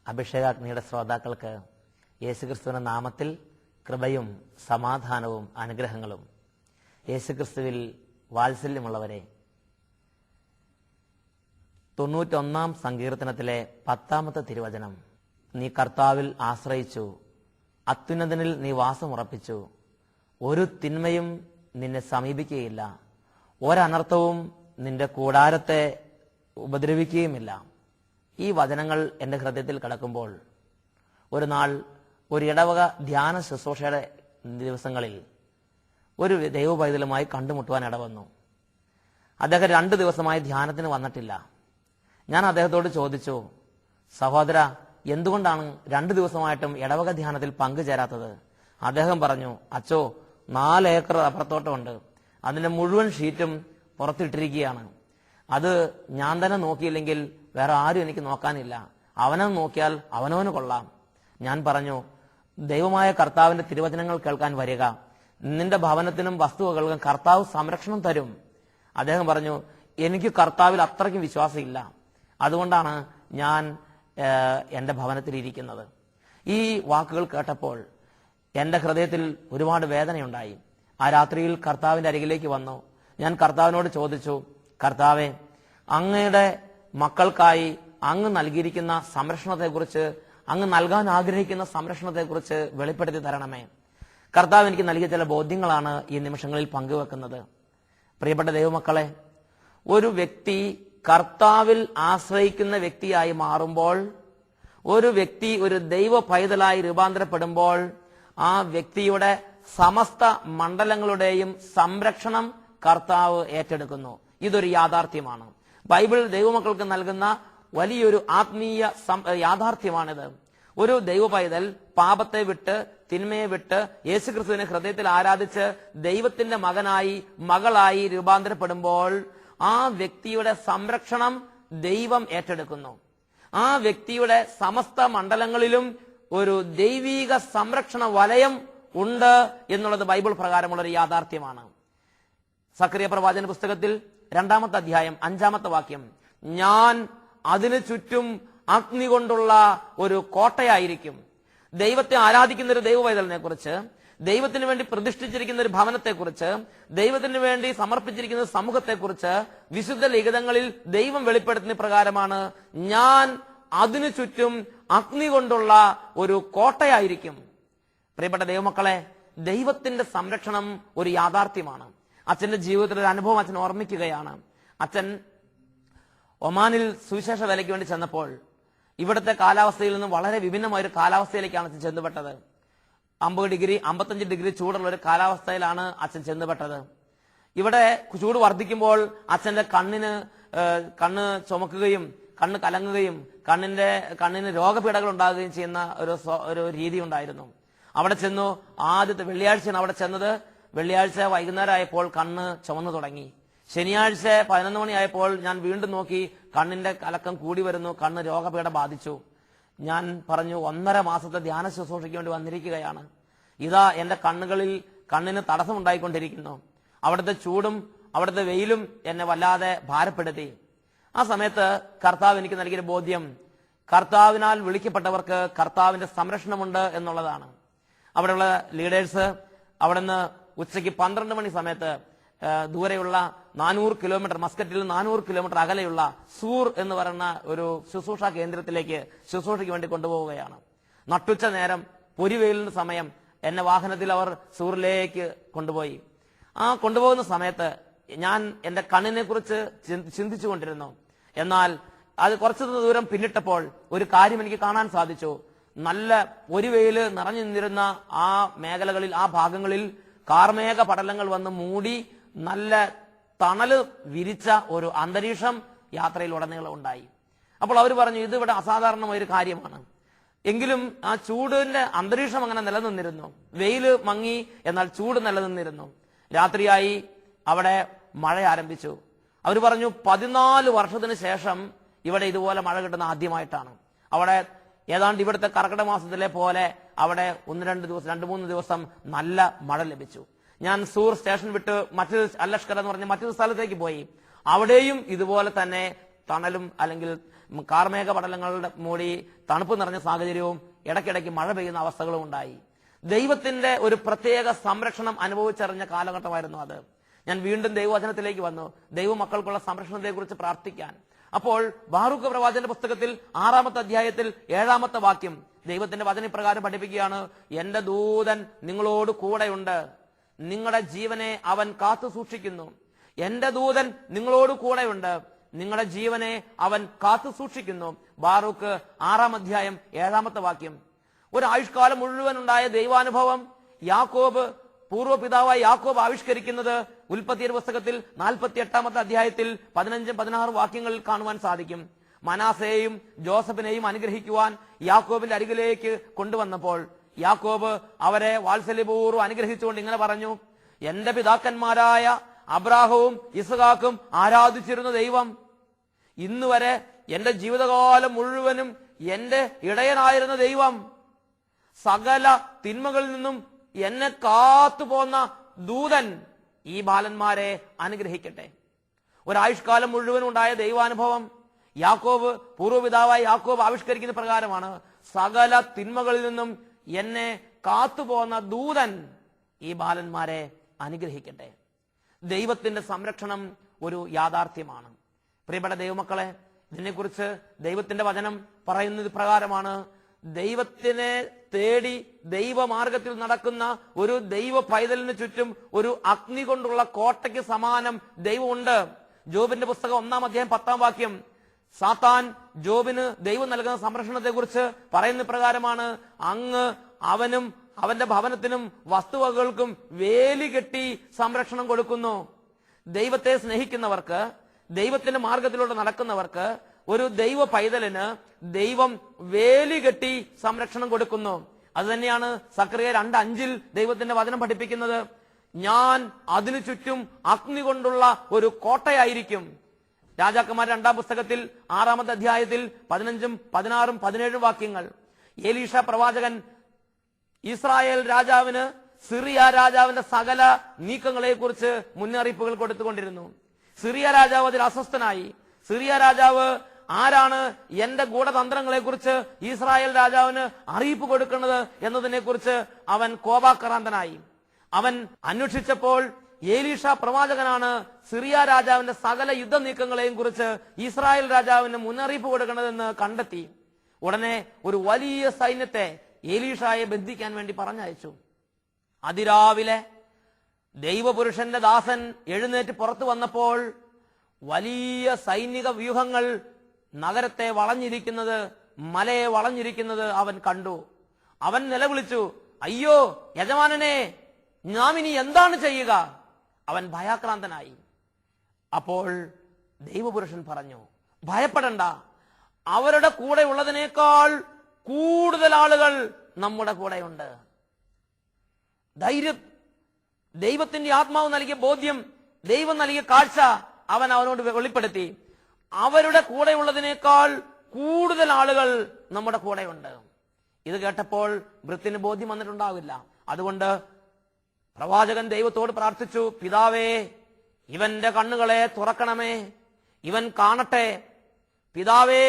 അഭിഷേകാഗ്നിയുടെ ശ്രോതാക്കൾക്ക് യേശുക്രിസ്തുവിന്റെ നാമത്തിൽ കൃപയും സമാധാനവും അനുഗ്രഹങ്ങളും. യേശുക്രിസ്തുവിൽ വാത്സല്യമുള്ളവരെ, 91-ാം സങ്കീർത്തനത്തിലെ 10-ാമത്തെ തിരുവചനം: നീ കർത്താവിൽ ആശ്രയിച്ചു, അത്യുന്നതനിൽ നീ വാസമുറപ്പിച്ചു, ഒരു തിന്മയും നിന്നെ സമീപിക്കുകയില്ല, ഒരനർത്ഥവും നിന്റെ കൂടാരത്തെ ഉപദ്രവിക്കുകയുമില്ല. ഈ വചനങ്ങൾ എൻ്റെ ഹൃദയത്തിൽ കിടക്കുമ്പോൾ ഒരു നാൾ ഒരു ഇടവക ധ്യാന ശുശ്രൂഷയുടെ ദിവസങ്ങളിൽ ഒരു ദൈവപൈതലുമായി കണ്ടുമുട്ടുവാൻ ഇടവന്നു. അദ്ദേഹം 2 ദിവസമായി ധ്യാനത്തിന് വന്നിട്ടില്ല. ഞാൻ അദ്ദേഹത്തോട് ചോദിച്ചു, സഹോദര, എന്തുകൊണ്ടാണ് 2 ദിവസമായിട്ടും ഇടവക ധ്യാനത്തിൽ പങ്കുചേരാത്തത്? അദ്ദേഹം പറഞ്ഞു, അച്ചോ, 4 ഏക്കർ അപ്പുറത്തോട്ടമുണ്ട്, അതിന്റെ മുഴുവൻ ഷീറ്റും പുറത്തിട്ടിരിക്കുകയാണ്. അത് ഞാൻ തന്നെ നോക്കിയില്ലെങ്കിൽ വേറെ ആരും എനിക്ക് നോക്കാനില്ല. അവനെ നോക്കിയാൽ അവനവന് കൊള്ളാം. ഞാൻ പറഞ്ഞു, ദൈവമായ കർത്താവിന്റെ തിരുവചനങ്ങൾ കേൾക്കാൻ വരിക, നിന്റെ ഭവനത്തിനും വസ്തുവകൾക്കും കർത്താവ് സംരക്ഷണം തരും. അദ്ദേഹം പറഞ്ഞു, എനിക്ക് കർത്താവിൽ അത്രയ്ക്കും വിശ്വാസമില്ല, അതുകൊണ്ടാണ് ഞാൻ എൻ്റെ ഭവനത്തിൽ ഇരിക്കുന്നത്. ഈ വാക്കുകൾ കേട്ടപ്പോൾ എൻ്റെ ഹൃദയത്തിൽ ഒരുപാട് വേദനയുണ്ടായി. ആ രാത്രിയിൽ കർത്താവിന്റെ അരികിലേക്ക് വന്നു. ഞാൻ കർത്താവിനോട് ചോദിച്ചു, കർത്താവെ, അങ്ങയുടെ മക്കൾക്കായി അങ്ങ് നൽകിയിരിക്കുന്ന സംരക്ഷണത്തെക്കുറിച്ച്, അങ്ങ് നൽകാൻ ആഗ്രഹിക്കുന്ന സംരക്ഷണത്തെക്കുറിച്ച് വെളിപ്പെടുത്തി തരണമേ. കർത്താവ് എനിക്ക് നൽകിയ ചില ബോധ്യങ്ങളാണ് ഈ നിമിഷങ്ങളിൽ പങ്കുവെക്കുന്നത്. പ്രിയപ്പെട്ട ദൈവമക്കളെ, ഒരു വ്യക്തി കർത്താവിൽ ആശ്രയിക്കുന്ന വ്യക്തിയായി മാറുമ്പോൾ, ഒരു വ്യക്തി ഒരു ദൈവ പൈതലായി രൂപാന്തരപ്പെടുമ്പോൾ, ആ വ്യക്തിയുടെ സമസ്ത മണ്ഡലങ്ങളുടെയും സംരക്ഷണം കർത്താവ് ഏറ്റെടുക്കുന്നു. ഇതൊരു യാഥാർത്ഥ്യമാണ്. ബൈബിൾ ദൈവമക്കൾക്ക് നൽകുന്ന വലിയൊരു ആത്മീയ യാഥാർത്ഥ്യമാണിത്. ഒരു ദൈവ പൈതൽ പാപത്തെ വിട്ട്, തിന്മയെ വിട്ട്, യേശുക്രിസ്തുവിനെ ഹൃദയത്തിൽ ആരാധിച്ച് ദൈവത്തിന്റെ മകനായി, മകളായി രൂപാന്തരപ്പെടുമ്പോൾ ആ വ്യക്തിയുടെ സംരക്ഷണം ദൈവം ഏറ്റെടുക്കുന്നു. ആ വ്യക്തിയുടെ സമസ്ത മണ്ഡലങ്ങളിലും ഒരു ദൈവീക സംരക്ഷണ വലയം ഉണ്ട് എന്നുള്ളത് ബൈബിൾ പ്രകാരമുള്ളൊരു യാഥാർത്ഥ്യമാണ്. സക്കറിയ പ്രവാചന പുസ്തകത്തിൽ 2-ാമത്തെ അധ്യായം 5-ാമത്തെ വാക്യം: ഞാൻ അതിനു ചുറ്റും അഗ്നി കൊണ്ടുള്ള ഒരു കോട്ടയായിരിക്കും. ദൈവത്തെ ആരാധിക്കുന്ന ഒരു ദൈവപൈതലിനെ കുറിച്ച്, ദൈവത്തിന് വേണ്ടി പ്രതിഷ്ഠിച്ചിരിക്കുന്ന ഒരു ഭവനത്തെക്കുറിച്ച്, ദൈവത്തിന് വേണ്ടി സമർപ്പിച്ചിരിക്കുന്ന സമൂഹത്തെക്കുറിച്ച് വിശുദ്ധ ലിഖിതങ്ങളിൽ ദൈവം വെളിപ്പെടുത്തുന്ന പ്രകാരമാണ്, ഞാൻ അതിനു ചുറ്റും അഗ്നി കൊണ്ടുള്ള ഒരു കോട്ടയായിരിക്കും. പ്രിയപ്പെട്ട ദൈവമക്കളെ, ദൈവത്തിന്റെ സംരക്ഷണം ഒരു യാഥാർത്ഥ്യമാണ്. അച്ഛന്റെ ജീവിതത്തിലെ ഒരു അനുഭവം അച്ഛൻ ഓർമ്മിക്കുകയാണ്. അച്ഛൻ ഒമാനിൽ സുവിശേഷ വേലയ്ക്ക് വേണ്ടി ചെന്നപ്പോൾ ഇവിടുത്തെ കാലാവസ്ഥയിൽ നിന്നും വളരെ വിഭിന്നമായ ഒരു കാലാവസ്ഥയിലേക്കാണ് അച്ഛൻ ചെന്നുപെട്ടത്. 50 ഡിഗ്രി 55 ഡിഗ്രി ചൂടുള്ള ഒരു കാലാവസ്ഥയിലാണ് അച്ഛൻ ചെന്നുപെട്ടത്. ഇവിടെ ചൂട് വർദ്ധിക്കുമ്പോൾ അച്ഛന്റെ കണ്ണ് ചുമക്കുകയും കണ്ണ് കലങ്ങുകയും കണ്ണിന് രോഗപീഠകൾ ഉണ്ടാകുകയും ചെയ്യുന്ന ഒരു രീതി ഉണ്ടായിരുന്നു. അവിടെ ചെന്നു. ആദ്യത്തെ വെള്ളിയാഴ്ചയാണ് അവിടെ ചെന്നത്. വെള്ളിയാഴ്ച വൈകുന്നേരം ആയപ്പോൾ കണ്ണ് ചുമന്നു തുടങ്ങി. ശനിയാഴ്ച 11 മണിയായപ്പോൾ ഞാൻ വീണ്ടും നോക്കി, കണ്ണിന്റെ കലക്കം കൂടി വരുന്നു, കണ്ണ് രോഗപീഠ ബാധിച്ചു. ഞാൻ പറഞ്ഞു, 1.5 മാസത്തെ ധ്യാന ശുശ്രൂഷയ്ക്ക് വേണ്ടി വന്നിരിക്കുകയാണ്. ഇതാ എന്റെ കണ്ണിന് തടസ്സമുണ്ടായിക്കൊണ്ടിരിക്കുന്നു. അവിടുത്തെ ചൂടും അവിടുത്തെ വെയിലും എന്നെ വല്ലാതെ ഭാരപ്പെടുത്തി. ആ സമയത്ത് കർത്താവ് എനിക്ക് നൽകിയ ബോധ്യം, കർത്താവിനാൽ വിളിക്കപ്പെട്ടവർക്ക് കർത്താവിന്റെ സംരക്ഷണമുണ്ട് എന്നുള്ളതാണ്. അവിടെയുള്ള ലീഡേഴ്സ് അവിടുന്ന് ഉച്ചയ്ക്ക് 12 മണി സമയത്ത് ദൂരെയുള്ള 400 കിലോമീറ്റർ, മസ്കറ്റിൽ 400 കിലോമീറ്റർ അകലെയുള്ള സൂർ എന്ന് പറയുന്ന ഒരു ശുശ്രൂഷാ കേന്ദ്രത്തിലേക്ക് ശുശ്രൂഷയ്ക്ക് വേണ്ടി കൊണ്ടുപോവുകയാണ്. നട്ടുച്ച നേരം, പൊരിവെയിലിന്റെ സമയം, എന്നെ വാഹനത്തിൽ അവർ സൂറിലേക്ക് കൊണ്ടുപോയി. ആ കൊണ്ടുപോകുന്ന സമയത്ത് ഞാൻ എന്റെ കണ്ണിനെ കുറിച്ച് ചിന്തിച്ചു കൊണ്ടിരുന്നു. എന്നാൽ അത് കുറച്ചു ദൂരം പിന്നിട്ടപ്പോൾ ഒരു കാര്യം എനിക്ക് കാണാൻ സാധിച്ചു. നല്ല പൊരിവെയിൽ നിറഞ്ഞു നിന്നിരുന്ന ആ മേഖലകളിൽ, ആ ഭാഗങ്ങളിൽ കാർമേഘ പടലങ്ങൾ വന്ന് മൂടി നല്ല തണല് വിരിച്ച ഒരു അന്തരീക്ഷം യാത്രയിൽ ഉടനീളം ഉണ്ടായി. അപ്പോൾ അവർ പറഞ്ഞു, ഇത് ഇവിടെ അസാധാരണമായ ഒരു കാര്യമാണ്. എങ്കിലും ആ ചൂടിന്റെ അന്തരീക്ഷം അങ്ങനെ നിലനിന്നിരുന്നു. വെയിൽ മങ്ങി, എന്നാൽ ചൂട് നിലനിന്നിരുന്നു. രാത്രിയായി അവിടെ മഴ ആരംഭിച്ചു. അവർ പറഞ്ഞു, 14 വർഷത്തിന് ശേഷം ഇവിടെ ഇതുപോലെ മഴ കിട്ടുന്ന ആദ്യമായിട്ടാണ്. അവിടെ ഏതാണ്ട് ഇവിടുത്തെ കർക്കിടക മാസത്തിലെ പോലെ അവിടെ 2-3 ദിവസം നല്ല മഴ ലഭിച്ചു. ഞാൻ സൂർ സ്റ്റേഷൻ വിട്ട് മറ്റൊരു അല്ലഷ്കർ എന്ന് പറഞ്ഞ മറ്റൊരു സ്ഥലത്തേക്ക് പോയി. അവിടെയും ഇതുപോലെ തന്നെ തണലും അല്ലെങ്കിൽ കാർമേഘ പടലങ്ങളുടെ മൂടി തണുപ്പ് നിറഞ്ഞ സാഹചര്യവും ഇടയ്ക്കിടയ്ക്ക് മഴ പെയ്യുന്ന അവസ്ഥകളും ഉണ്ടായി. ദൈവത്തിന്റെ ഒരു പ്രത്യേക സംരക്ഷണം അനുഭവിച്ചറിഞ്ഞ കാലഘട്ടമായിരുന്നു അത്. ഞാൻ വീണ്ടും ദൈവവചനത്തിലേക്ക് വന്നു, ദൈവമക്കൾക്കുള്ള സംരക്ഷണത്തെക്കുറിച്ച് പ്രാർത്ഥിക്കാൻ. അപ്പോൾ ബാറൂക്ക് പ്രവാചകന്റെ പുസ്തകത്തിൽ 6-ാമത്തെ അധ്യായത്തിൽ 7-ാമത്തെ വാക്യം ദൈവത്തിന്റെ വചനപ്രകാരം പഠിപ്പിക്കുകയാണ്, എന്റെ ദൂതൻ നിങ്ങളോട് കൂടെയുണ്ട്, നിങ്ങളുടെ ജീവനെ അവൻ കാത്തു സൂക്ഷിക്കുന്നു. എന്റെ ദൂതൻ നിങ്ങളോട് കൂടെയുണ്ട്, നിങ്ങളുടെ ജീവനെ അവൻ കാത്തു സൂക്ഷിക്കുന്നു. ബാറൂക്ക് 6-ാം അധ്യായം 7-ാമത്തെ വാക്യം. ഒരു ആയുഷ്കാലം മുഴുവൻ ഉണ്ടായ ദൈവാനുഭവം പൂർവ്വപിതാവായ യാക്കോബ് ആവിഷ്കരിക്കുന്നത് ഉൽപ്പത്തിയുടെ പുസ്തകത്തിൽ 48-ാമത്തെ അധ്യായത്തിൽ 15-16 വാക്യങ്ങളിൽ കാണുവാൻ സാധിക്കും. മനാസയെയും ജോസഫിനെയും അനുഗ്രഹിക്കുവാൻ യാക്കോബിന്റെ അരികിലേക്ക് കൊണ്ടുവന്നപ്പോൾ യാക്കോബ് അവരെ വാത്സല്യപൂർവ്വം അനുഗ്രഹിച്ചുകൊണ്ട് ഇങ്ങനെ പറഞ്ഞു, എന്റെ പിതാക്കന്മാരായ അബ്രാഹവും ഇസ്ഹാക്കും ആരാധിച്ചിരുന്ന ദൈവം, ഇന്നുവരെ എന്റെ ജീവിതകാലം മുഴുവനും എന്റെ ഇടയനായിരുന്ന ദൈവം, സകല തിന്മകളിൽ നിന്നും എന്നെ കാത്തുപോന്ന ദൂതൻ ഈ ബാലന്മാരെ അനുഗ്രഹിക്കട്ടെ. ഒരായുഷ്കാലം മുഴുവൻ ഉണ്ടായ ദൈവാനുഭവം പൂർവ്വപിതാവായ യാക്കോബ് ആവിഷ്കരിക്കുന്ന പ്രകാരമാണ്, സകല തിന്മകളിൽ നിന്നും എന്നെ കാത്തുപോന്ന ദൂതൻ ഈ ബാലന്മാരെ അനുഗ്രഹിക്കട്ടെ. ദൈവത്തിന്റെ സംരക്ഷണം ഒരു യാഥാർത്ഥ്യമാണ്. പ്രിയപ്പെട്ട ദൈവമക്കളെ, ഇതിനെക്കുറിച്ച് ദൈവത്തിന്റെ വചനം പറയുന്നത് പ്രകാരമാണ്, ദൈവത്തിനെ തേടി ദൈവമാർഗത്തിൽ നടക്കുന്ന ഒരു ദൈവ പൈതലിന് ചുറ്റും ഒരു അഗ്നി കൊണ്ടുള്ള കോട്ടയ്ക്ക് സമാനം ദൈവമുണ്ട്. ജോബിന്റെ പുസ്തകം 1-ാം അധ്യായം 10-ാം വാക്യം, സാത്താൻ ജോബിന് ദൈവം നൽകുന്ന സംരക്ഷണത്തെ കുറിച്ച് പറയുന്ന പ്രകാരമാണ്, അങ്ങ് അവനും അവന്റെ ഭവനത്തിനും വസ്തുവകകൾക്കും വേലി കെട്ടി സംരക്ഷണം കൊടുക്കുന്നു. ദൈവത്തെ സ്നേഹിക്കുന്നവർക്ക്, ദൈവത്തിന്റെ മാർഗത്തിലൂടെ നടക്കുന്നവർക്ക്, ഒരു ദൈവ പൈതലിന് ദൈവം വേലി കെട്ടി സംരക്ഷണം കൊടുക്കുന്നു. അത് തന്നെയാണ് സക്കറിയ 2:5 ദൈവത്തിന്റെ വചനം പഠിപ്പിക്കുന്നത്, ഞാൻ അതിനു ചുറ്റും അഗ്നി കൊണ്ടുള്ള ഒരു കോട്ടയായിരിക്കും. രാജാക്കന്മാർ 2-ാം പുസ്തകത്തിൽ 6-ാമത്തെ അധ്യായത്തിൽ 15, 16, 17 വാക്യങ്ങൾ, എലീഷ പ്രവാചകൻ ഇസ്രായേൽ രാജാവിന് സിറിയ രാജാവിന്റെ സകല നീക്കങ്ങളെ കുറിച്ച് മുന്നറിയിപ്പുകൾ കൊടുത്തുകൊണ്ടിരുന്നു. സിറിയ രാജാവ് അതിൽ അസ്വസ്ഥനായി. സിറിയ രാജാവ് ആരാണ് എന്റെ ഗൂഢതന്ത്രങ്ങളെ കുറിച്ച് ഇസ്രായേൽ രാജാവിന് അറിയിപ്പ് കൊടുക്കുന്നത് എന്നതിനെ കുറിച്ച് അവൻ കോപാക്രാന്തനായി. അവൻ അന്വേഷിച്ചപ്പോൾ എലീഷ പ്രവാചകനാണ് സിറിയ രാജാവിന്റെ സകല യുദ്ധ നീക്കങ്ങളെയും കുറിച്ച് ഇസ്രായേൽ രാജാവിന് മുന്നറിയിപ്പ് കൊടുക്കണതെന്ന് കണ്ടെത്തി. ഉടനെ ഒരു വലിയ സൈന്യത്തെ എലീഷയെ ബന്ധിക്കാൻ വേണ്ടി പറഞ്ഞയച്ചു. അതിരാവിലെ ദൈവപുരുഷന്റെ ദാസൻ എഴുന്നേറ്റ് പുറത്തു വന്നപ്പോൾ വലിയ സൈനിക വ്യൂഹങ്ങൾ നഗരത്തെ വളഞ്ഞിരിക്കുന്നത്, മലയെ വളഞ്ഞിരിക്കുന്നത് അവൻ കണ്ടു. അവൻ നിലവിളിച്ചു, അയ്യോ യജമാനനെ, നാം ഇനി എന്താണ് ചെയ്യുക? അവൻ ഭയാക്രാന്തനായി. അപ്പോൾ ദൈവപുരുഷൻ പറഞ്ഞു, ഭയപ്പെടണ്ട, അവരുടെ കൂടെ ഉള്ളതിനേക്കാൾ കൂടുതൽ ആളുകൾ നമ്മുടെ കൂടെയുണ്ട്. ധൈര്യം, ദൈവത്തിന്റെ ആത്മാവ് നൽകിയ ബോധ്യം, ദൈവം നൽകിയ കാഴ്ച അവനോട് വെളിപ്പെടുത്തി. അവരുടെ കൂടെ ഉള്ളതിനേക്കാൾ കൂടുതൽ ആളുകൾ നമ്മുടെ കൂടെയുണ്ട്. ഇത് കേട്ടപ്പോൾ വൃത്തിന് ബോധ്യം വന്നിട്ടുണ്ടാവില്ല. അതുകൊണ്ട് പ്രവാചകൻ ദൈവത്തോട് പ്രാർത്ഥിച്ചു, പിതാവേ, ഇവന്റെ കണ്ണുകളെ തുറക്കണമേ, ഇവൻ കാണട്ടെ. പിതാവേ,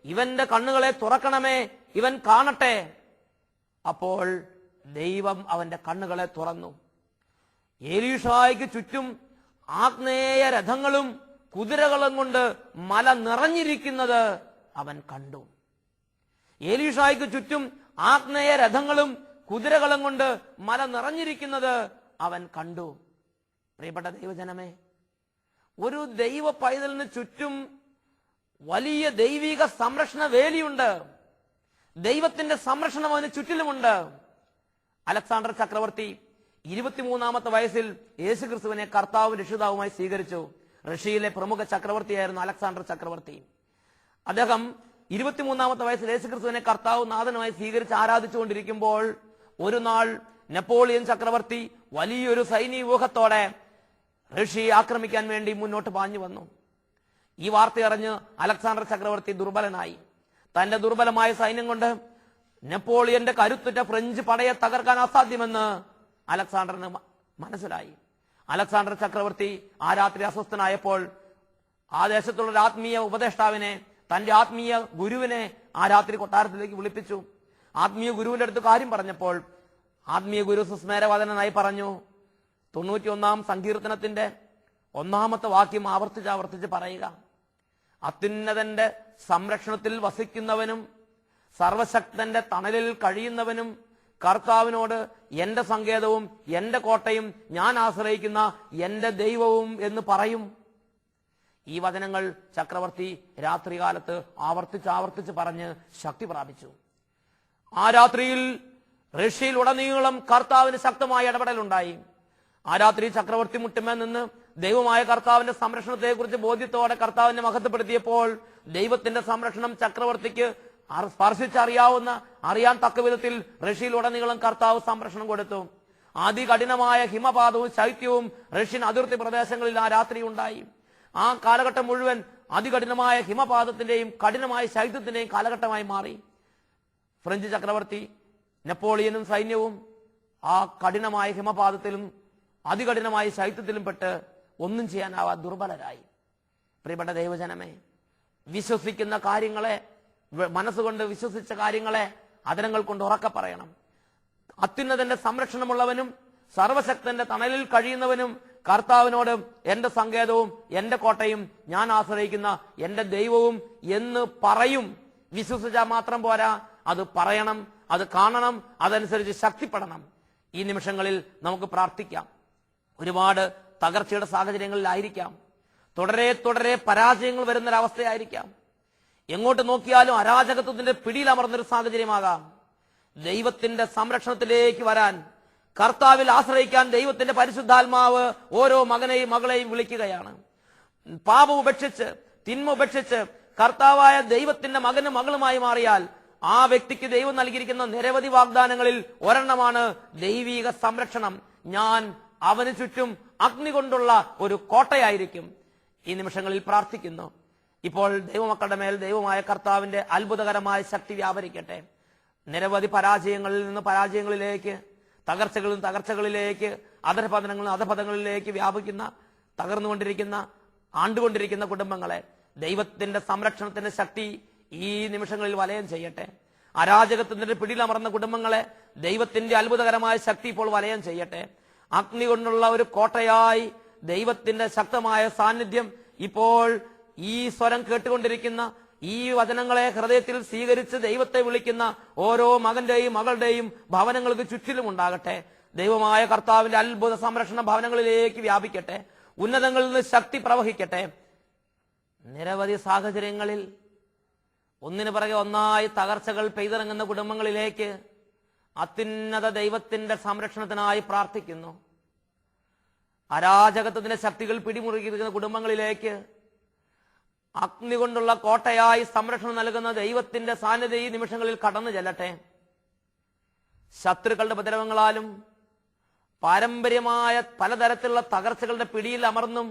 ഇവന്റെ കണ്ണുകളെ തുറക്കണമേ, ഇവൻ കാണട്ടെ. അപ്പോൾ ദൈവം അവന്റെ കണ്ണുകളെ തുറന്നു. എലീഷായ്ക്ക് ചുറ്റും ആഗ്നേയ രഥങ്ങളും കുതിരകളും കൊണ്ട് മല നിറഞ്ഞിരിക്കുന്നത് അവൻ കണ്ടു. എലീഷായ്ക്ക് ചുറ്റും ആഗ്നേയ രഥങ്ങളും കുതിരകളും കൊണ്ട് മല നിറഞ്ഞിരിക്കുന്നത് അവൻ കണ്ടു. പ്രിയപ്പെട്ട ദൈവജനമേ, ഒരു ദൈവ പൈതലിന് ചുറ്റും വലിയ ദൈവിക സംരക്ഷണ വേലിയുണ്ട്. ദൈവത്തിന്റെ സംരക്ഷണം അവന് ചുറ്റിലുമുണ്ട്. അലക്സാണ്ടർ ചക്രവർത്തി 23-ാമത്തെ വയസ്സിൽ യേശുക്രിസ്തുവിനെ കർത്താവും രക്ഷിതാവുമായി സ്വീകരിച്ചു. റഷ്യയിലെ പ്രമുഖ ചക്രവർത്തിയായിരുന്നു അലക്സാണ്ടർ ചക്രവർത്തി. അദ്ദേഹം 23-ാമത്തെ വയസ്സിൽ യേശുക്രിസ്തുവിനെ കർത്താവും നാഥനുമായി സ്വീകരിച്ച് ആരാധിച്ചുകൊണ്ടിരിക്കുമ്പോൾ ഒരു നാൾ നെപ്പോളിയൻ ചക്രവർത്തി വലിയൊരു സൈനിക വ്യൂഹത്തോടെ റഷ്യയെ ആക്രമിക്കാൻ വേണ്ടി മുന്നോട്ട് പാഞ്ഞു വന്നു. ഈ വാർത്തയറിഞ്ഞ് അലക്സാണ്ടർ ചക്രവർത്തി ദുർബലനായി. തന്റെ ദുർബലമായ സൈന്യം കൊണ്ട് നെപ്പോളിയന്റെ കരുത്തുറ്റ ഫ്രഞ്ച് പടയെ തകർക്കാൻ അസാധ്യമെന്ന് അലക്സാണ്ടറിന് മനസ്സിലായി. അലക്സാണ്ടർ ചക്രവർത്തി ആ രാത്രി അസ്വസ്ഥനായപ്പോൾ ആ ദേശത്തുള്ള ഒരു ആത്മീയ ഉപദേഷ്ടാവിനെ, തന്റെ ആത്മീയ ഗുരുവിനെ ആ രാത്രി കൊട്ടാരത്തിലേക്ക് വിളിപ്പിച്ചു. ആത്മീയ ഗുരുവിന്റെ അടുത്ത് കാര്യം പറഞ്ഞപ്പോൾ ആത്മീയ ഗുരു സുസ്മേരവദനായി പറഞ്ഞു, 91 സങ്കീർത്തനത്തിന്റെ 1 വാക്യം ആവർത്തിച്ച് പറയുക. അത്യുന്നതന്റെ സംരക്ഷണത്തിൽ വസിക്കുന്നവനും സർവശക്തന്റെ തണലിൽ കഴിയുന്നവനും കർത്താവിനോട് എന്റെ സങ്കേതവും എന്റെ കോട്ടയും ഞാൻ ആശ്രയിക്കുന്ന എന്റെ ദൈവവും എന്ന് പറയും. ഈ വചനങ്ങൾ ചക്രവർത്തി രാത്രികാലത്ത് ആവർത്തിച്ച് പറഞ്ഞ് ശക്തി പ്രാപിച്ചു. ആ രാത്രിയിൽ റഷ്യയിൽ ഉടനീളം കർത്താവിന് ശക്തമായ ഇടപെടലുണ്ടായി. ആ രാത്രി ചക്രവർത്തി മുട്ടുമേ നിന്ന് ദൈവമായ കർത്താവിന്റെ സംരക്ഷണത്തെക്കുറിച്ച് ബോധ്യത്തോടെ കർത്താവിനെ മഹത്വപ്പെടുത്തിയപ്പോൾ ദൈവത്തിന്റെ സംരക്ഷണം ചക്രവർത്തിക്ക് അറിയാൻ തക്ക വിധത്തിൽ റഷ്യയിൽ ഉടനീളം കർത്താവ് സംരക്ഷണം കൊടുത്തു. അതികഠിനമായ ഹിമപാതവും ശൈത്യവും റഷ്യൻ അതിർത്തി പ്രദേശങ്ങളിൽ ആ രാത്രി ഉണ്ടായി. ആ കാലഘട്ടം മുഴുവൻ അതികഠിനമായ ഹിമപാതത്തിന്റെയും കഠിനമായ ശൈത്യത്തിന്റെയും കാലഘട്ടമായി മാറി. ഫ്രഞ്ച് ചക്രവർത്തി നെപ്പോളിയനും സൈന്യവും ആ കഠിനമായ ഹിമപാതത്തിലും അതികഠിനമായ ശൈത്യത്തിലും പെട്ട് ഒന്നും ചെയ്യാനാവാ ദുർബലരായി. പ്രിയപ്പെട്ട ദൈവജനമേ, വിശ്വസിക്കുന്ന കാര്യങ്ങളെ, മനസ്സുകൊണ്ട് വിശ്വസിച്ച കാര്യങ്ങളെ അതരങ്ങൾ കൊണ്ട് ഉറക്കെ പറയണം. അത്യുന്നതന്റെ സംരക്ഷണമുള്ളവനും സർവശക്തന്റെ തണലിൽ കഴിയുന്നവനും കർത്താവിനോട് എന്റെ സങ്കേതവും എന്റെ കോട്ടയും ഞാൻ ആശ്രയിക്കുന്ന എന്റെ ദൈവവും എന്ന് പറയും. വിശ്വസിച്ചാൽ മാത്രം പോരാ, അത് പറയണം, അത് കാണണം, അതനുസരിച്ച് ശക്തിപ്പെടണം. ഈ നിമിഷങ്ങളിൽ നമുക്ക് പ്രാർത്ഥിക്കാം. ഒരുപാട് തകർച്ചയുടെ സാഹചര്യങ്ങളിലായിരിക്കാം, തുടരെ പരാജയങ്ങൾ വരുന്നൊരവസ്ഥയായിരിക്കാം, എങ്ങോട്ട് നോക്കിയാലും അരാജകത്വത്തിന്റെ പിടിയിലമർന്നൊരു സാഹചര്യമാകാം. ദൈവത്തിന്റെ സംരക്ഷണത്തിലേക്ക് വരാൻ, കർത്താവിൽ ആശ്രയിക്കാൻ ദൈവത്തിന്റെ പരിശുദ്ധാത്മാവ് ഓരോ മകനെയും മകളെയും വിളിക്കുകയാണ്. പാപം ഉപേക്ഷിച്ച്, തിന്മ ഉപേക്ഷിച്ച് കർത്താവായ ദൈവത്തിന്റെ മകനും മകളുമായി മാറിയാൽ ആ വ്യക്തിക്ക് ദൈവം നൽകിയിരിക്കുന്ന നിരവധി വാഗ്ദാനങ്ങളിൽ ഒരെണ്ണമാണ് ദൈവീക സംരക്ഷണം. ഞാൻ അവന് ചുറ്റും അഗ്നി കൊണ്ടുള്ള ഒരു കോട്ടയായിരിക്കും. ഈ നിമിഷങ്ങളിൽ പ്രാർത്ഥിക്കുന്നു. ഇപ്പോൾ ദൈവമക്കളുടെ മേൽ ദൈവമായ കർത്താവിന്റെ അത്ഭുതകരമായ ശക്തി വ്യാപരിക്കട്ടെ. നിരവധി പരാജയങ്ങളിൽ നിന്ന് പരാജയങ്ങളിലേക്ക്, തകർച്ചകളിൽ തകർച്ചകളിലേക്ക്, അധപതനങ്ങളിൽ അധപതങ്ങളിലേക്ക് വ്യാപിക്കുന്ന, തകർന്നുകൊണ്ടിരിക്കുന്ന, ആണ്ടുകൊണ്ടിരിക്കുന്ന കുടുംബങ്ങളെ ദൈവത്തിന്റെ സംരക്ഷണത്തിന്റെ ശക്തി ഈ നിമിഷങ്ങളിൽ വലയം ചെയ്യട്ടെ. അരാജകത്തിന്റെ പിടിയിലമർന്ന കുടുംബങ്ങളെ ദൈവത്തിന്റെ അത്ഭുതകരമായ ശക്തി ഇപ്പോൾ വലയം ചെയ്യട്ടെ. അഗ്നി കൊണ്ടുള്ള ഒരു കോട്ടയായി ദൈവത്തിന്റെ ശക്തമായ സാന്നിധ്യം ഇപ്പോൾ ഈ സ്വരം കേട്ടുകൊണ്ടിരിക്കുന്ന, ഈ വചനങ്ങളെ ഹൃദയത്തിൽ സ്വീകരിച്ച് ദൈവത്തെ വിളിക്കുന്ന ഓരോ മകന്റെയും മകളുടെയും ഭവനങ്ങൾക്ക് ചുറ്റിലും ഉണ്ടാകട്ടെ. ദൈവമായ കർത്താവിന്റെ അത്ഭുത സംരക്ഷണ ഭവനങ്ങളിലേക്ക് വ്യാപിക്കട്ടെ. ഉന്നതങ്ങളിൽ നിന്ന് ശക്തി പ്രവഹിക്കട്ടെ. നിരവധി സാഹചര്യങ്ങളിൽ ഒന്നിനു പിറകെ ഒന്നായി തകർച്ചകൾ പെയ്തിറങ്ങുന്ന കുടുംബങ്ങളിലേക്ക് അത്യുന്നത ദൈവത്തിന്റെ സംരക്ഷണത്തിനായി പ്രാർത്ഥിക്കുന്നു. അരാജകത്വത്തിന്റെ ശക്തികൾ പിടിമുറുകിയിരിക്കുന്ന കുടുംബങ്ങളിലേക്ക് അഗ്നി കൊണ്ടുള്ള കോട്ടയായി സംരക്ഷണം നൽകുന്ന ദൈവത്തിന്റെ സാന്നിധ്യം ഈ നിമിഷങ്ങളിൽ കടന്നു ചെല്ലട്ടെ. ശത്രുക്കളുടെ ഉപദ്രവങ്ങളാലും പാരമ്പര്യമായ പലതരത്തിലുള്ള തകർച്ചകളുടെ പിടിയിൽ അമർന്നും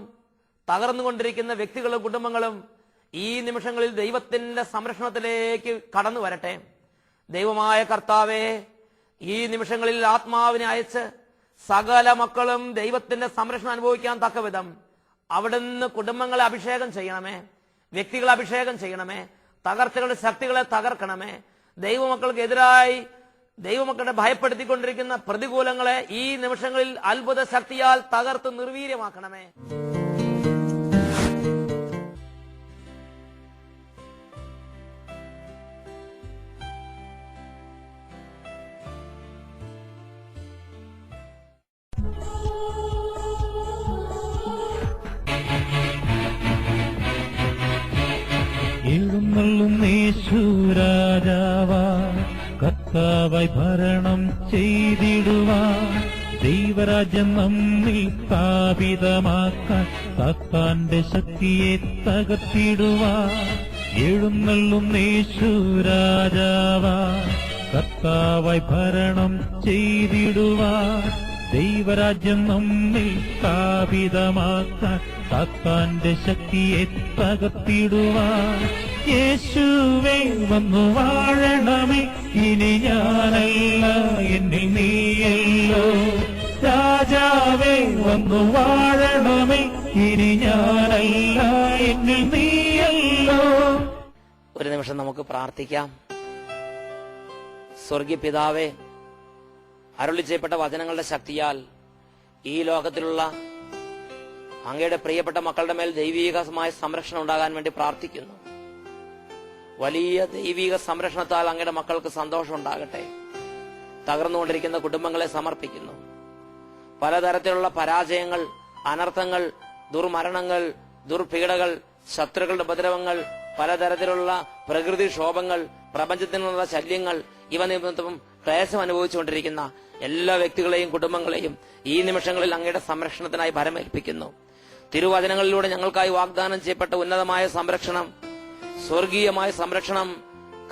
തകർന്നുകൊണ്ടിരിക്കുന്ന വ്യക്തികളും കുടുംബങ്ങളും ഈ നിമിഷങ്ങളിൽ ദൈവത്തിന്റെ സംരക്ഷണത്തിലേക്ക് കടന്നു വരട്ടെ. ദൈവമായ കർത്താവേ, ഈ നിമിഷങ്ങളിൽ ആത്മാവിനെ അയച്ച് സകല മക്കളും ദൈവത്തിന്റെ സംരക്ഷണം അനുഭവിക്കാൻ തക്കവിധം അവിടുന്ന് കുടുംബങ്ങളെ അഭിഷേകം ചെയ്യണമേ, വ്യക്തികളെ അഭിഷേകം ചെയ്യണമേ, തകർച്ചകളുടെ ശക്തികളെ തകർക്കണമേ. ദൈവമക്കൾക്കെതിരായി ദൈവമക്കളെ ഭയപ്പെടുത്തിക്കൊണ്ടിരിക്കുന്ന പ്രതികൂലങ്ങളെ ഈ നിമിഷങ്ങളിൽ അത്ഭുത ശക്തിയാൽ തകർത്ത് നിർവീര്യമാക്കണമേ. യേശുരാജാവാ കർത്താവായി ഭരണം ചെയ്തിടുവാൻ, ദൈവരാജ്യം നമ്മിൽ സ്ഥാപിതമാക്കാൻ, സാത്താന്റെ ശക്തിയെ തകർത്തിടുവാൻ. യേശുരാജാവാ കർത്താവായി ഭരണം ചെയ്തിടുവാൻ, ദൈവരാജ്യം നമ്മിൽ സ്ഥാപിതമാക്കാൻ, സാത്താന്റെ ശക്തിയെ തകർത്തിടുവാൻ. യേശുവേ വന്നു വാഴണമേ, ഇനി ഞാനല്ല എന്നിൽ നീയല്ലോ. രാജാവേ വന്നു വാഴണമേ, ഇനി ഞാനല്ല എന്നിൽ നീയല്ലോ. ഒരു നിമിഷം നമുക്ക് പ്രാർത്ഥിക്കാം. സ്വർഗീയ പിതാവേ, അരുളി ചെയ്യപ്പെട്ട വചനങ്ങളുടെ ശക്തിയാൽ ഈ ലോകത്തിലുള്ള അങ്ങയുടെ പ്രിയപ്പെട്ട മക്കളുടെ മേൽ ദൈവീകമായ സംരക്ഷണം ഉണ്ടാകാൻ വേണ്ടി പ്രാർത്ഥിക്കുന്നു. വലിയ ദൈവിക സംരക്ഷണത്താൽ അങ്ങയുടെ മക്കൾക്ക് സന്തോഷം ഉണ്ടാകട്ടെ. തകർന്നുകൊണ്ടിരിക്കുന്ന കുടുംബങ്ങളെ സമർപ്പിക്കുന്നു. പലതരത്തിലുള്ള പരാജയങ്ങൾ, അനർത്ഥങ്ങൾ, ദുർമരണങ്ങൾ, ദുർപീഡകൾ, ശത്രുക്കളുടെ ഉപദ്രവങ്ങൾ, പലതരത്തിലുള്ള പ്രകൃതിക്ഷോഭങ്ങൾ, പ്രപഞ്ചത്തിനുള്ള ശല്യങ്ങൾ, ഇവ നിമിത്തം ക്ലേശം അനുഭവിച്ചുകൊണ്ടിരിക്കുന്ന എല്ലാ വ്യക്തികളെയും കുടുംബങ്ങളെയും ഈ നിമിഷങ്ങളിൽ അങ്ങയുടെ സംരക്ഷണത്തിനായി ഭരമേൽപ്പിക്കുന്നു. തിരുവചനങ്ങളിലൂടെ ഞങ്ങൾക്കായി വാഗ്ദാനം ചെയ്യപ്പെട്ട ഉന്നതമായ സംരക്ഷണം, സ്വർഗീയമായ സംരക്ഷണം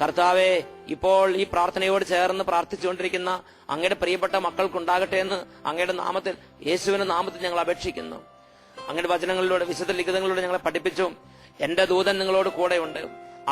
കർത്താവെ, ഇപ്പോൾ ഈ പ്രാർത്ഥനയോട് ചേർന്ന് പ്രാർത്ഥിച്ചുകൊണ്ടിരിക്കുന്ന അങ്ങയുടെ പ്രിയപ്പെട്ട മക്കൾക്കുണ്ടാകട്ടെ എന്ന് അങ്ങയുടെ നാമത്തിൽ, യേശുവിന്റെ നാമത്തിൽ ഞങ്ങൾ അപേക്ഷിക്കുന്നു. അങ്ങയുടെ വചനങ്ങളിലൂടെ, വിശുദ്ധ ലിഖിതങ്ങളിലൂടെ ഞങ്ങളെ പഠിപ്പിച്ചു. എന്റെ ദൂതൻ നിങ്ങളോട് കൂടെയുണ്ട്,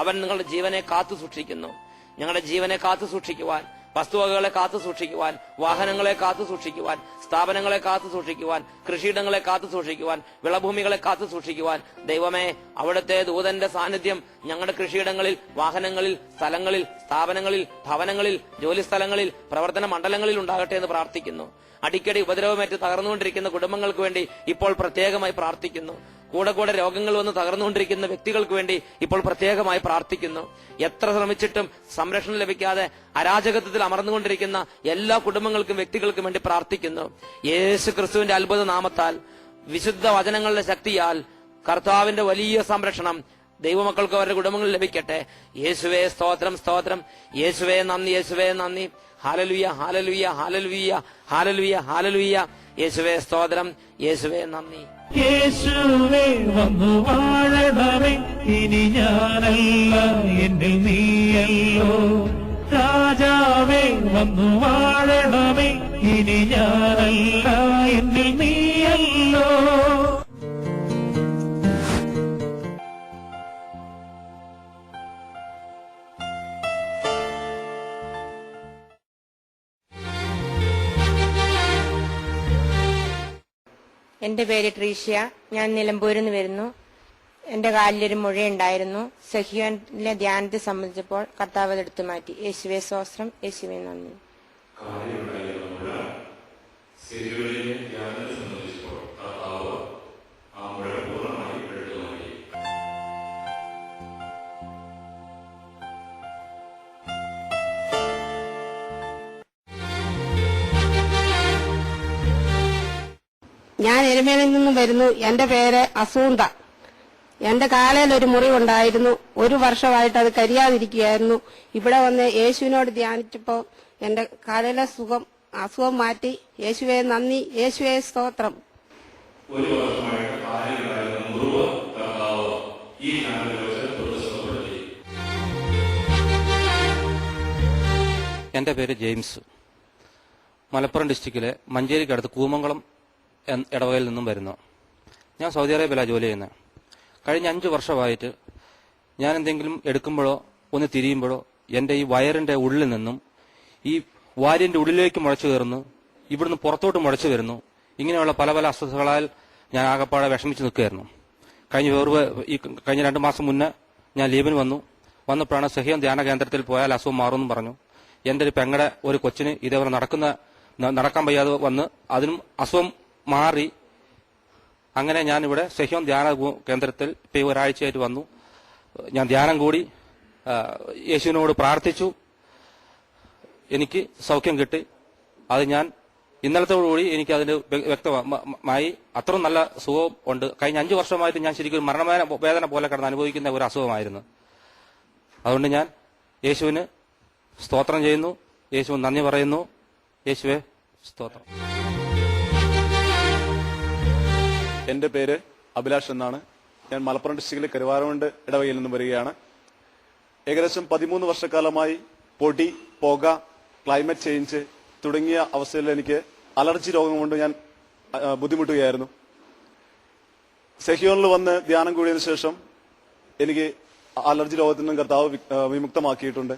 അവൻ നിങ്ങളുടെ ജീവനെ കാത്തു സൂക്ഷിക്കുന്നു. ഞങ്ങളുടെ ജീവനെ കാത്തു സൂക്ഷിക്കുവാൻ, വസ്തുവകകളെ കാത്തു സൂക്ഷിക്കുവാൻ, വാഹനങ്ങളെ കാത്തു സൂക്ഷിക്കുവാൻ, സ്ഥാപനങ്ങളെ കാത്തു സൂക്ഷിക്കുവാൻ, കൃഷിയിടങ്ങളെ കാത്തു സൂക്ഷിക്കുവാൻ, വിളഭൂമികളെ കാത്തു സൂക്ഷിക്കുവാൻ ദൈവമേ, അവിടുത്തെ ദൂതന്റെ സാന്നിധ്യം ഞങ്ങളുടെ കൃഷിയിടങ്ങളിൽ, വാഹനങ്ങളിൽ, സ്ഥലങ്ങളിൽ, സ്ഥാപനങ്ങളിൽ, ഭവനങ്ങളിൽ, ജോലിസ്ഥലങ്ങളിൽ, പ്രവർത്തന മണ്ഡലങ്ങളിൽ ഉണ്ടാകട്ടെ എന്ന് പ്രാർത്ഥിക്കുന്നു. അടിക്കടി ഉപദ്രവമേറ്റ് തകർന്നുകൊണ്ടിരിക്കുന്ന കുടുംബങ്ങൾക്ക് വേണ്ടി ഇപ്പോൾ പ്രത്യേകമായി പ്രാർത്ഥിക്കുന്നു. കൂടെ കൂടെ രോഗങ്ങൾ വന്ന് തകർന്നുകൊണ്ടിരിക്കുന്ന വ്യക്തികൾക്ക് വേണ്ടി ഇപ്പോൾ പ്രത്യേകമായി പ്രാർത്ഥിക്കുന്നു. എത്ര ശ്രമിച്ചിട്ടും സംരക്ഷണം ലഭിക്കാതെ അരാജകത്വത്തിൽ അമർന്നുകൊണ്ടിരിക്കുന്ന എല്ലാ കുടുംബങ്ങൾക്കും വ്യക്തികൾക്കും വേണ്ടി പ്രാർത്ഥിക്കുന്നു. യേശു ക്രിസ്തുവിന്റെ അത്ഭുത നാമത്താൽ, വിശുദ്ധ വചനങ്ങളുടെ ശക്തിയാൽ കർത്താവിന്റെ വലിയ സംരക്ഷണം ദൈവമക്കൾക്ക് അവരുടെ കുടുംബങ്ങളിൽ ലഭിക്കട്ടെ. യേശുവേ സ്തോത്രം, സ്തോത്രം. യേശുവേ നന്ദി, യേശുവേ നന്ദി. Hallelujah, hallelujah, hallelujah, hallelujah, hallelujah. യേശുവേ സ്തോത്രം, യേശുവേ നന്ദി. യേശുവേ വന്നു വാഴണമേ, ഇനി ഞാനല്ല എന്നിൽ നീയല്ലോ. രാജാവേ വന്നു വാഴണമേ, ഇനി ഞാനല്ല എന്നിൽ നീയല്ലോ. എന്റെ പേര് ട്രീഷ്യ. ഞാൻ നിലമ്പൂരിൽ നിന്ന് വരുന്നു. എന്റെ കാലിലൊരു മുഴയുണ്ടായിരുന്നു. സഹിയോനിലെ ധ്യാനത്തെ സംബന്ധിച്ചപ്പോൾ കർത്താവ് അത് എടുത്തു മാറ്റി. യേശുവേ സ്തോത്രം, യേശുവേ നന്ദി. ഞാൻ എരുമേലിൽ നിന്ന് വരുന്നു. എന്റെ പേര് അസൂന്ത. എന്റെ കാലയിൽ ഒരു മുറിവുണ്ടായിരുന്നു. 1 വർഷമായിട്ട് അത് കരിയാതിരിക്കുകയായിരുന്നു. ഇവിടെ വന്ന് യേശുവിനോട് ധ്യാനിച്ചപ്പോ എന്റെ കാലയിലെ അസുഖം മാറ്റി. യേശുവേ നന്ദി, യേശുവേ സ്തോത്രം. എന്റെ പേര് ജെയിംസ്. മലപ്പുറം ഡിസ്ട്രിക്റ്റിലെ മഞ്ചേരിക്കടുത്ത് കൂമംകുളം ഇടവകയിൽ നിന്നും വരുന്നു. ഞാൻ സൗദി അറേബ്യയിലാണ് ജോലി ചെയ്യുന്നത്. കഴിഞ്ഞ 5 വർഷമായിട്ട് ഞാൻ എന്തെങ്കിലും എടുക്കുമ്പോഴോ ഒന്ന് തിരിയുമ്പോഴോ എൻ്റെ ഈ വയറിന്റെ ഉള്ളിൽ നിന്നും ഈ വാരിന്റെ ഉള്ളിലേക്ക് മുളച്ചു കയറുന്നു, ഇവിടുന്ന് പുറത്തോട്ട് മുളച്ചു വരുന്നു. ഇങ്ങനെയുള്ള പല പല അസ്വസ്ഥതകളാൽ ഞാൻ ആകപ്പാടെ വിഷമിച്ച് നിൽക്കുകയായിരുന്നു. കഴിഞ്ഞ 2 മാസം മുന്നേ ഞാൻ ലീവിന് വന്നപ്പോഴാണ് സഹിയോൻ ധ്യാന കേന്ദ്രത്തിൽ പോയാൽ അസുഖം മാറുമെന്ന് പറഞ്ഞു. എൻ്റെ ഒരു പെങ്ങടെ ഒരു കൊച്ചിന് ഇതേപോലെ നടക്കാൻ വയ്യാതെ വന്ന് അതിനും അസുഖം മാറി. അങ്ങനെ ഞാൻ ഇവിടെ സഹിയോൻ ധ്യാന കേന്ദ്രത്തിൽ ഇപ്പോൾ ഒരാഴ്ചയായിട്ട് വന്നു. ഞാൻ ധ്യാനം കൂടി യേശുവിനോട് പ്രാർത്ഥിച്ചു. എനിക്ക് സൗഖ്യം കിട്ടി. അത് ഞാൻ ഇന്നലത്തോടുകൂടി എനിക്ക് അതിന് വ്യക്തമായി അത്ര നല്ല സുഖം ഉണ്ട്. കഴിഞ്ഞ 5 വർഷമായിട്ട് ഞാൻ ശരിക്കും മരണവേദന പോലെ കിടന്ന് അനുഭവിക്കുന്ന ഒരു അസുഖമായിരുന്നു. അതുകൊണ്ട് ഞാൻ യേശുവിന് സ്തോത്രം ചെയ്യുന്നു, യേശുവിന് നന്ദി പറയുന്നു. യേശുവേ സ്തോത്രം. എന്റെ പേര് അഭിലാഷ് എന്നാണ്. ഞാൻ മലപ്പുറം ഡിസ്ട്രിക്റ്റിലെ കരുവാരകുണ്ട് ഇടവകയിൽ നിന്നും വരികയാണ്. ഏകദേശം 13 വർഷക്കാലമായി പൊടി, പുക, ക്ലൈമറ്റ് ചേഞ്ച് തുടങ്ങിയ അവസ്ഥയിൽ എനിക്ക് അലർജി രോഗം കൊണ്ട് ഞാൻ ബുദ്ധിമുട്ടുകയായിരുന്നു. സെഹിയോണിൽ വന്ന് ധ്യാനം കൂടിയതിനു ശേഷം എനിക്ക് അലർജി രോഗത്തിൽ നിന്നും കർത്താവ് വിമുക്തമാക്കിയിട്ടുണ്ട്.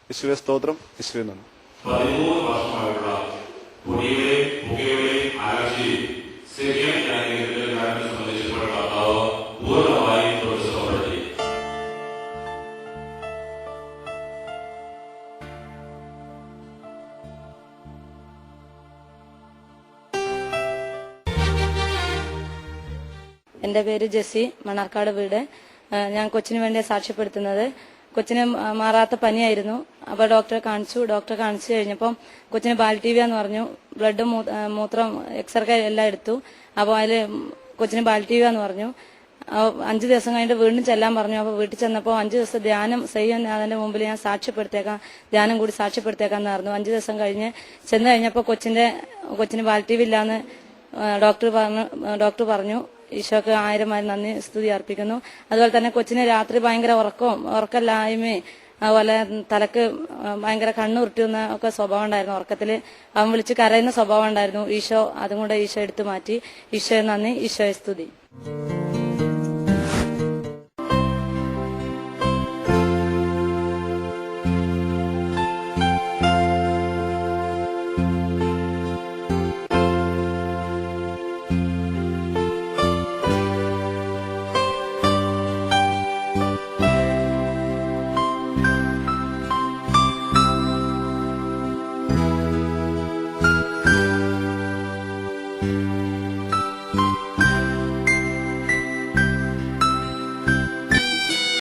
യേശുവേ സ്തോത്രം, യേശുവേ നന്ദി. 13 വർഷമായുള്ള പൊടിയുടെ പുകയുടെ അലർജി സെഹിയോൻ ധ്യാനകേന്ദ്രത്തിൽ സംബന്ധിച്ചപ്പോൾ എൻ്റെ പേര് ജെസ്സി, മണ്ണാർക്കാട് വീട്. ഞാൻ കൊച്ചിന് വേണ്ടി സാക്ഷ്യപ്പെടുത്തുന്നത്. കൊച്ചിന് മാറാത്ത പനിയായിരുന്നു. അപ്പോൾ ഡോക്ടറെ കാണിച്ചു കഴിഞ്ഞപ്പം കൊച്ചിന് ബാൽട്ടീവിയ എന്ന് പറഞ്ഞു. ബ്ലഡ്, മൂത്രം, എക്സ്റേ എല്ലാം എടുത്തു. അപ്പോൾ അതിൽ കൊച്ചിന് ബാൽട്ടീവിയ എന്ന് പറഞ്ഞു. 5 ദിവസം കഴിഞ്ഞിട്ട് വീണ്ടും ചെല്ലാൻ പറഞ്ഞു. അപ്പോൾ വീട്ടിൽ ചെന്നപ്പോൾ 5 ദിവസം ധ്യാനം ചെയ്യാൻ അതിന്റെ മുമ്പിൽ ഞാൻ സാക്ഷ്യപ്പെടുത്തേക്കാം, ധ്യാനം കൂടി സാക്ഷ്യപ്പെടുത്തേക്കാന്ന് പറഞ്ഞു. 5 ദിവസം കഴിഞ്ഞ് ചെന്ന് കഴിഞ്ഞപ്പോൾ കൊച്ചിന് ബാൽട്ടീവിയ ഇല്ലാന്ന് ഡോക്ടർ പറഞ്ഞു. ഈശോക്ക് 1000 നന്ദി സ്തുതി അർപ്പിക്കുന്നു. അതുപോലെ തന്നെ കൊച്ചിന് രാത്രി ഭയങ്കര ഉറക്കമില്ലായ്മയും അതുപോലെ തലക്ക് ഭയങ്കര കണ്ണുരുട്ടുന്ന ഒക്കെ സ്വഭാവം ഉണ്ടായിരുന്നു. ഉറക്കത്തിൽ അവൻ വിളിച്ച് കരയുന്ന സ്വഭാവം ഉണ്ടായിരുന്നു. ഈശോ അതും കൂടെ ഈശോ എടുത്തു മാറ്റി. ഈശോയെ നന്ദി, ഈശോയെ സ്തുതി.